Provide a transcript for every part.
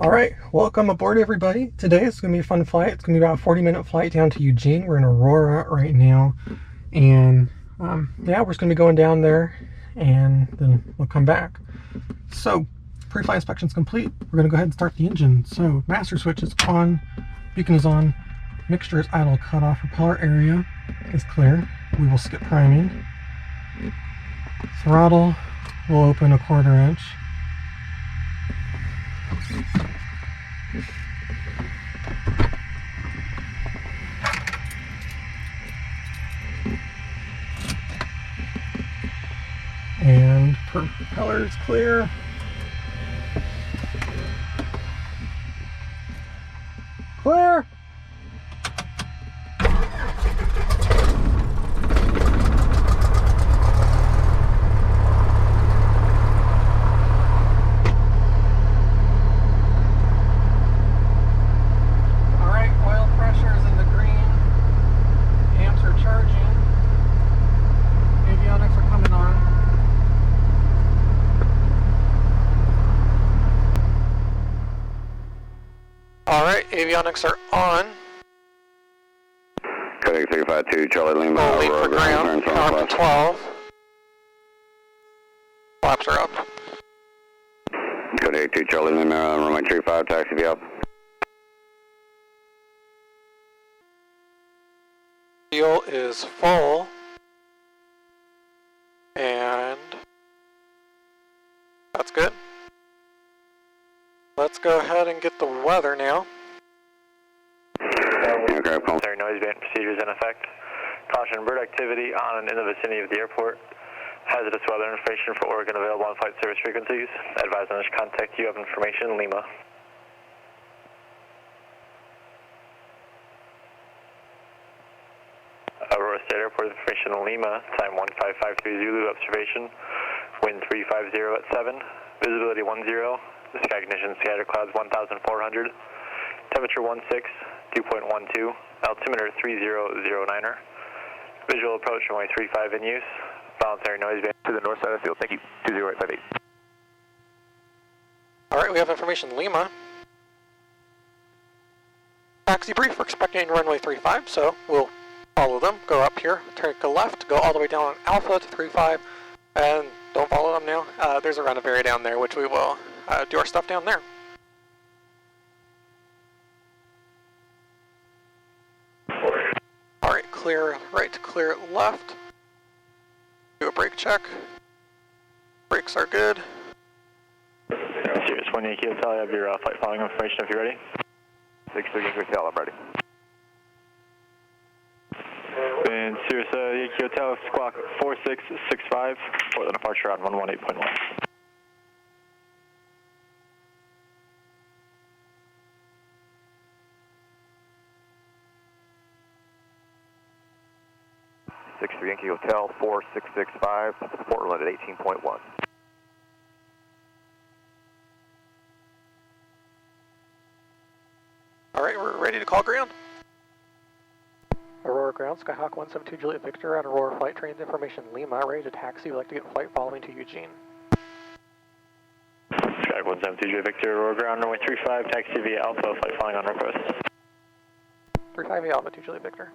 All right, welcome aboard, everybody. Today it's going to be a fun flight. It's going to be about a 40-minute flight down to Eugene. We're in Aurora right now, and yeah, we're just going to be going down there, and then we'll come back. So, pre-flight inspection's complete. We're going to go ahead and start the engine. So, master switch is on, beacon is on, mixture is idle, cutoff, propeller area is clear. We will skip priming. Throttle will open 1/4 inch. And propeller is clear. Clear! Alright, oil pressure is in the green. Amps are charging. Avionics are coming on. Alright, avionics are on. Coding 352, Charlie Lima, Full lead Aurora for ground, count to 12. Flaps are up. Coding 82, Charlie Lima, runway 35, taxi be up. Fuel is full. And that's good. Let's go ahead and get the weather now. Military noise band procedures in effect. Caution, bird activity on and in the vicinity of the airport. Hazardous weather information for Oregon available on flight service frequencies. Advise on this contact you have information, Lima. Aurora State Airport information, Lima. Time 1553 Zulu, observation. Wind 350 at 7. Visibility 10. The sky conditions, scatter clouds 1,400. Temperature 16, 2.12. Altimeter 3009er. Visual approach runway 35 in use. Voluntary noise band to the north side of the field. Thank you. 20858. Alright, we have information Lima. Taxi brief, we're expecting runway 35, so we'll follow them, go up here, take a left, go all the way down on Alpha to 35, and don't follow them now. There's a roundabout area down there, which we will do our stuff down there. Alright, clear right, clear left. Do a brake check. Brakes are good. Sirius 1 Yankee Hotel, you have your flight following information if you're ready. 63 Yankee Hotel, I'm ready. And Sirius Yankee Hotel, squawk 4665 for the departure on 118.1. Yankee Hotel, 4665, Portland at 18.1. Alright, we're ready to call ground. Aurora ground, Skyhawk 172 Juliet Victor at Aurora Flight Trains information Lima, ready to taxi. We'd like to get flight following to Eugene. Skyhawk 172 Juliet Victor, Aurora ground, runway 35, taxi via Alpha, flight following on request. 35 Alpha 2 Juliet Victor.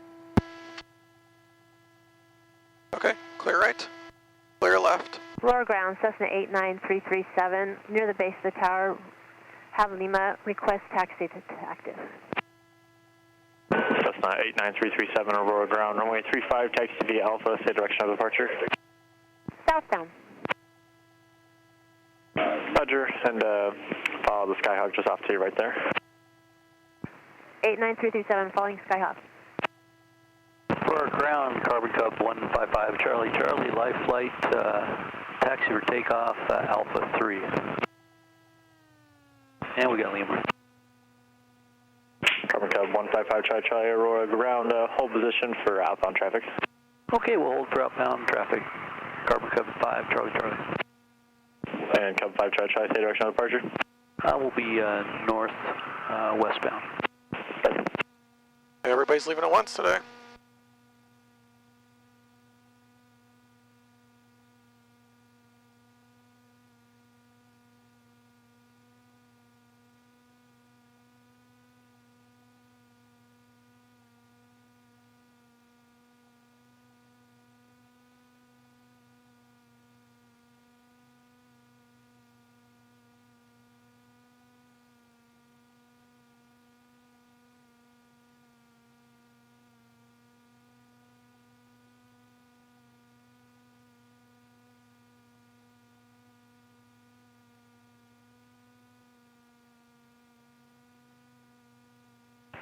Okay, clear right, clear left. Aurora ground, Cessna 89337, near the base of the tower. Have Lima request taxi to active. Cessna 89337, Aurora ground, runway 35, taxi via Alpha, say direction of departure. Southbound. Roger, and follow the Skyhawk just off to you right there. 89337, following Skyhawk. For ground, Carbon Cub 155 Charlie, Charlie, life flight, taxi for takeoff, Alpha 3. And we got Lima. Carbon Cub 155 Charlie, Charlie, Aurora ground, hold position for outbound traffic. Okay, we'll hold for outbound traffic. Carbon Cub 5 Charlie, Charlie. And Cub 5 Charlie, Charlie, say direction of departure. We'll be north, westbound. Everybody's leaving at once today.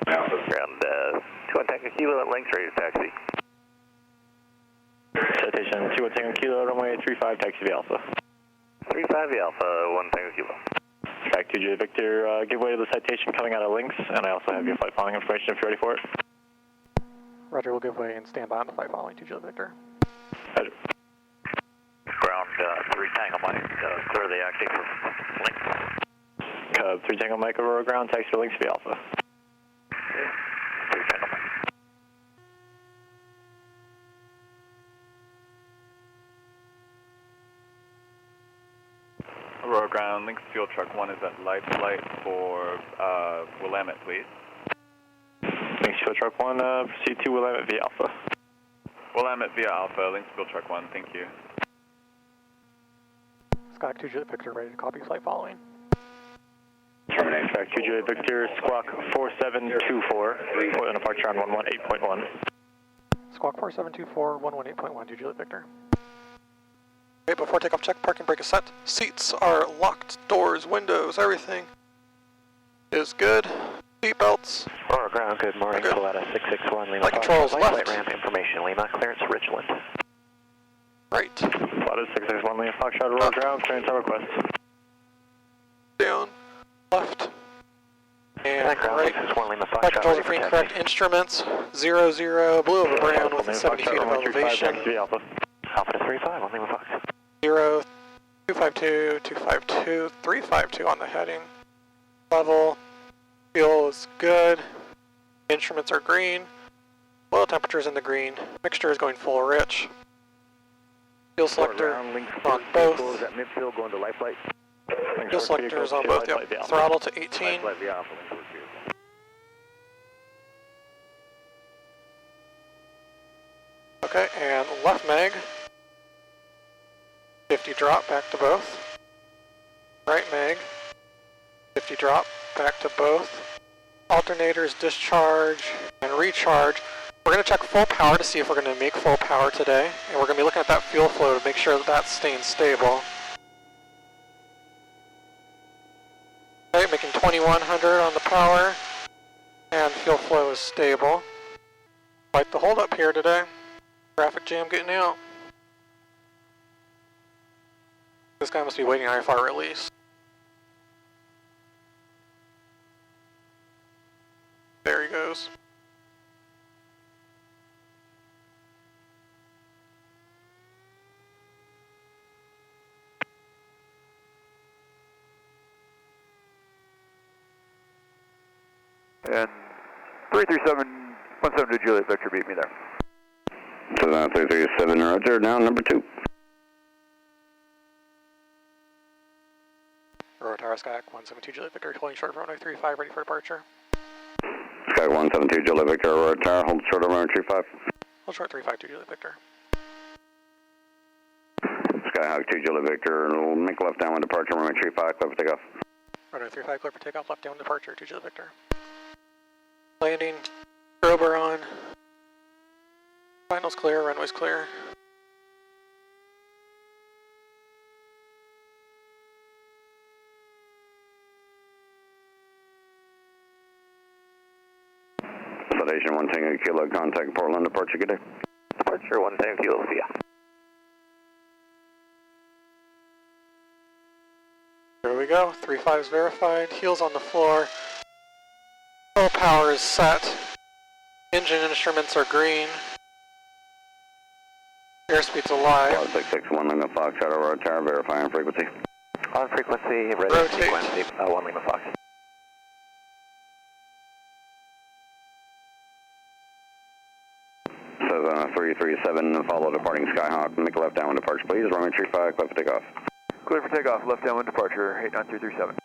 Ground 2 Tango Kilo at length, ready to taxi. Citation 2 Tango Kilo, runway 35, taxi via Alpha. 35 via Alpha, 1 Tango Kilo. Track 2 J Victor, give way to the citation coming out of links, and I also have your flight following information if you're ready for it. Roger, we'll give way and stand by on the flight following 2 Juliet Victor. Roger. Ground 3 Tango Mike, clear the active for links. Cub 3 Tango Mike, Aurora ground, taxi for links via Alpha. 3 Tango Mike. Aurora ground, links fuel truck 1 is at life flight for Willamette, please. Links fuel truck 1, proceed to Willamette via Alpha. Willamette via Alpha, links fuel truck 1, thank you. Skyhawk 2 Juliet Victor, ready to copy flight following. Terminate. Track 2 Juliet Victor, squawk 4724, for the departure on 118.1. Squawk 4724, 118.1 2 Juliet Victor. Okay, before takeoff check, parking brake is set. Seats are locked, doors, windows, everything is good. Seat belts. Aurora ground, good morning. Good. Pull out a 661 Lima. Flight controls left. Flight ramp information, Lima. Clearance Richland. Right. Plotted 661 Lima Foxtrot, Aurora ground, clearance on request. Down. Left. And Ground right. 661 Lima Flight Foxtrot. controls ready are for free, taxi. correct instruments. 00, blue over brown with 70 feet of elevation. Alpha. Alpha to 35 on Lima Fox. 0, 252, 252, 352 on the heading. Level. Fuel is good. Instruments are green. Oil temperature's in the green. Mixture is going full rich. Fuel selector on both. At midfield going to life flight. Fuel selector is on both. Yep. Throttle to 18. Via Alpha, links Okay, and left mag. 50 drop, back to both. Right mag. 50 drop, back to both. Alternators, discharge, and recharge. We're going to check full power to see if we're going to make full power today. And we're going to be looking at that fuel flow to make sure that that's staying stable. Okay, making 2100 on the power. And fuel flow is stable. Quite the hold up here today. Traffic jam getting out. This guy must be waiting IFR release. There he goes. And 337, 172 Juliet Victor, beat me there. So 337, Roger, now number 2. Aurora Tower, Skyhawk 172 Juliet Victor, holding short of runway 35, ready for departure. Sky 172 Juliet Victor, Aurora Tower, hold short of runway 35. Hold short 352 Juliet Victor. Skyhawk 2 Juliet Victor, we'll make left downwind departure, runway 35, clear for takeoff. Runway 35, clear for takeoff, left down departure, 2 Juliet Victor. Landing, strobe on. Finals clear, runway's clear. Citation 1 Tango Kilo, contact Portland, departure, good day. Departure 1 Tango Kilo via. There we go, 3-5's verified, heels on the floor. Full power is set. Engine instruments are green. Airspeed's alive. 661 Lima Fox, Aurora Tower, verifying frequency. On frequency, ready Rotate. frequency, 1 Lima Fox. Says 337, follow departing Skyhawk, make a left downwind departure, please. Runway 35, clear for takeoff. Clear for takeoff, left downwind departure, 89337.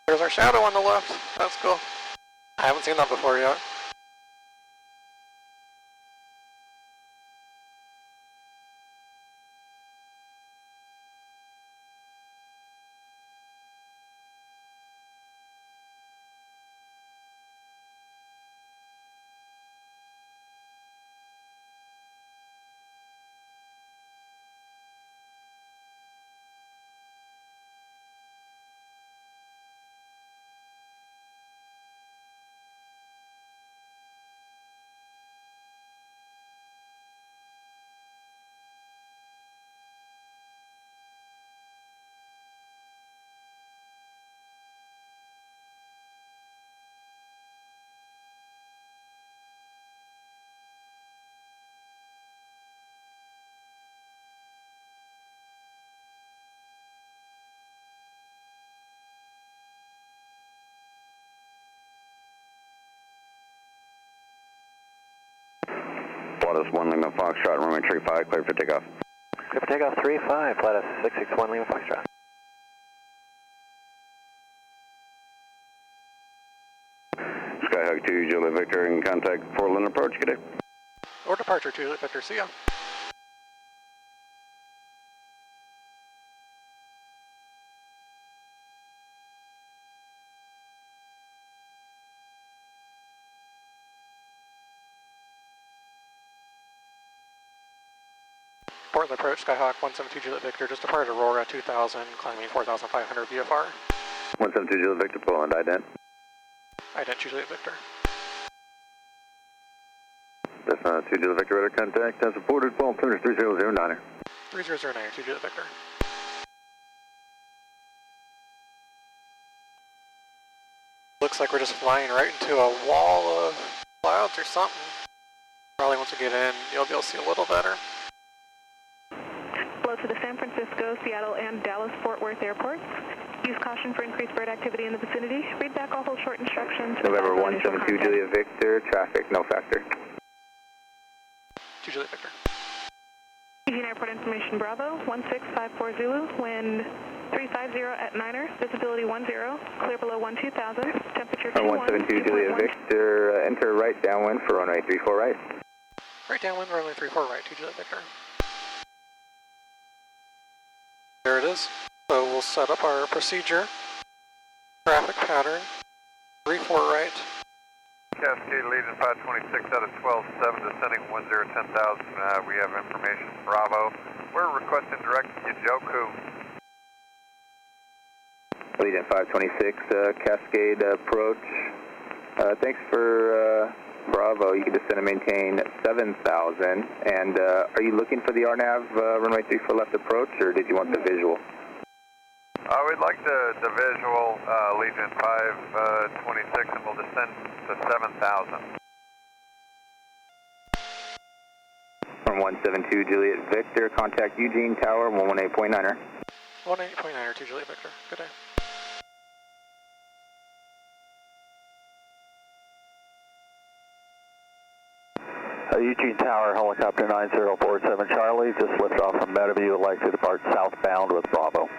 There's our shadow on the left. That's cool. I haven't seen that before yet. Flight 1 Lima Foxtrot, runway 35, clear for takeoff. Clear for takeoff 35, Flight 661 Lima Foxtrot. Skyhawk 2, Juliet Victor, in contact Portland approach, good day. Or departure, Juliet Victor, see ya. Portland approach, Skyhawk 172 Juliet Victor, just departed Aurora 2000, climbing 4,500 VFR. 172 Juliet Victor, Portland, ident. Ident Juliet Victor. Cessna 2 Juliet Victor, radar contact, as reported, fall 3009er. 3009, 2 Juliet Victor. Looks like we're just flying right into a wall of clouds or something. Probably once we get in, you'll be able to see a little better. Hello to the San Francisco, Seattle, and Dallas-Fort Worth airports. Use caution for increased bird activity in the vicinity. Read back all hold short instructions. November 172 Juliet Victor, traffic, no factor. 2 Juliet Victor. Eugene Airport Information Bravo, 1654 Zulu, wind 350 at 9er, visibility 10, clear below 12,000, temperature 21. 172 Juliet Victor, enter right downwind for runway 34 right. Right downwind, runway 34 right, 2 Juliet Victor. There it is. So we'll set up our procedure, traffic pattern, 34 right. Cascade Legion 526 out of 12-7, descending 1010,000. We have information, Bravo. We're requesting direct Yojoku. Legion 526, Cascade approach. Thanks for Bravo. You can descend and maintain 7,000. And are you looking for the RNAV runway 34 left approach, or did you want the visual? We'd like the visual, Legion 526, and we'll descend to 7,000. From 172 Juliet Victor, contact Eugene Tower 118.9er. 118.9er, 2 Juliet Victor. Good day. Eugene Tower, helicopter 9047 Charlie, just lifted off from Meadowview, would like to depart southbound with Bravo.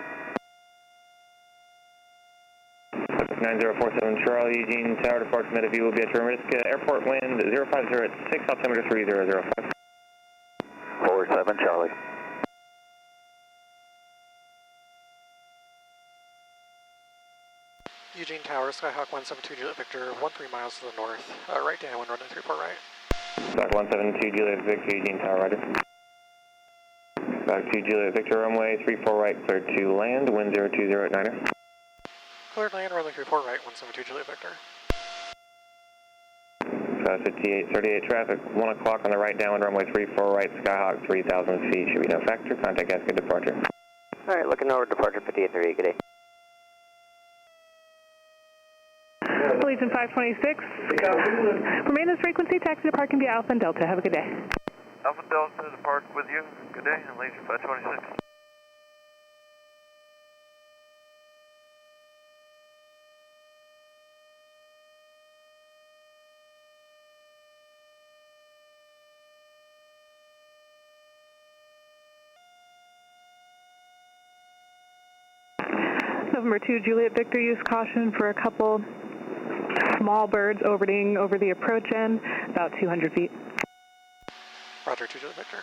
9047 Charlie, Eugene Tower, departs Meadowview, will be at your risk. Airport wind 050 at 6, altimeter 3005. 47 Charlie. Eugene Tower, Skyhawk 172 Juliet Victor, 13 miles to the north. Right downwind, runway 34 right. Skyhawk 172 Juliet Victor, Eugene Tower, roger. Skyhawk 2 Juliet Victor, runway 34 right, clear to land, wind 020 at 9er. Cleared land, runway 34 right, 172 Juliet Victor. 5838 traffic, 1 o'clock on the right downwind, runway 34 right, Skyhawk 3,000 feet, should be no factor, contact Cascade departure. Alright, looking over departure 5838, good day. Legion 526. Remain this frequency, taxi to parking via Alpha and Delta. Have a good day. Alpha Delta depart with you. Good day, and Legion 526. November 2 Juliet Victor, use caution for a couple small birds orbiting over the approach end, about 200 feet. Roger, 2 Juliet Victor.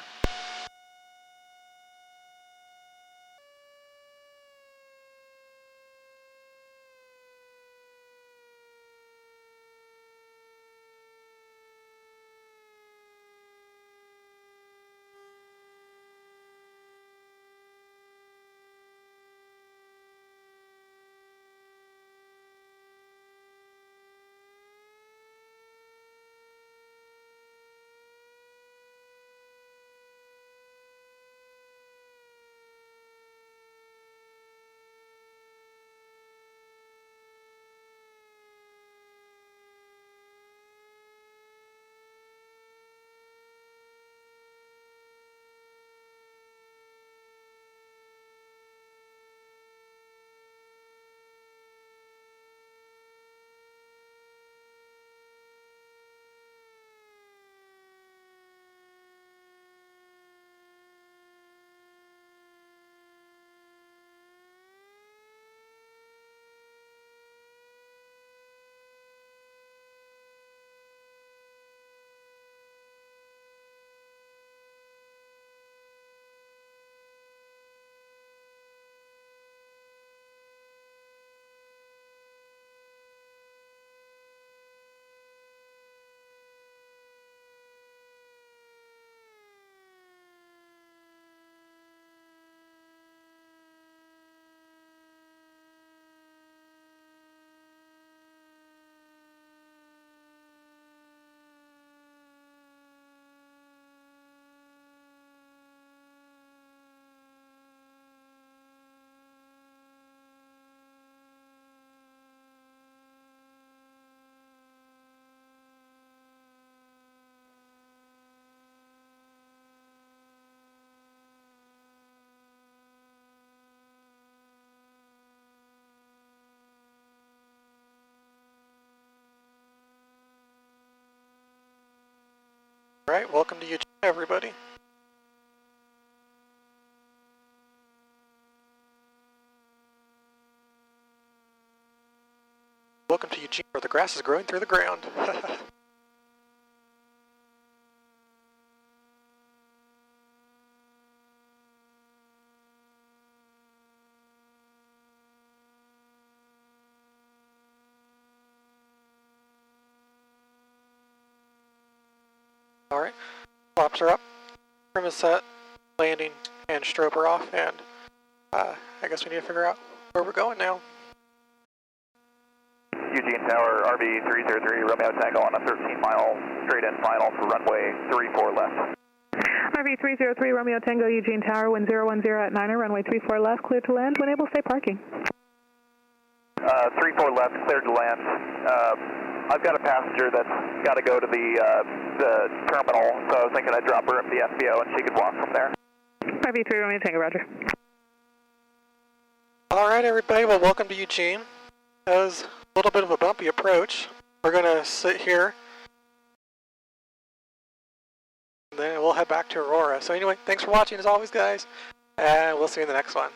Alright, welcome to Eugene, everybody. Welcome to Eugene, where the grass is growing through the ground. Alright, flaps are up, trim is set, landing, and strobe are off, and I guess we need to figure out where we're going now. Eugene Tower, RV 303, Romeo Tango on a 13-mile straight-in final for runway 34 left. RV 303, Romeo Tango, Eugene Tower, wind 010 at 9er, runway 34 left, clear to land, when able, stay parking. 34 left, cleared to land. I've got a passenger that's got to go to the terminal, so I was thinking I'd drop her at the FBO and she could walk from there. RV 3 Romeo Tango, roger. Alright everybody, well welcome to Eugene. That was a little bit of a bumpy approach. We're going to sit here, and then we'll head back to Aurora. So anyway, thanks for watching as always guys, and we'll see you in the next one.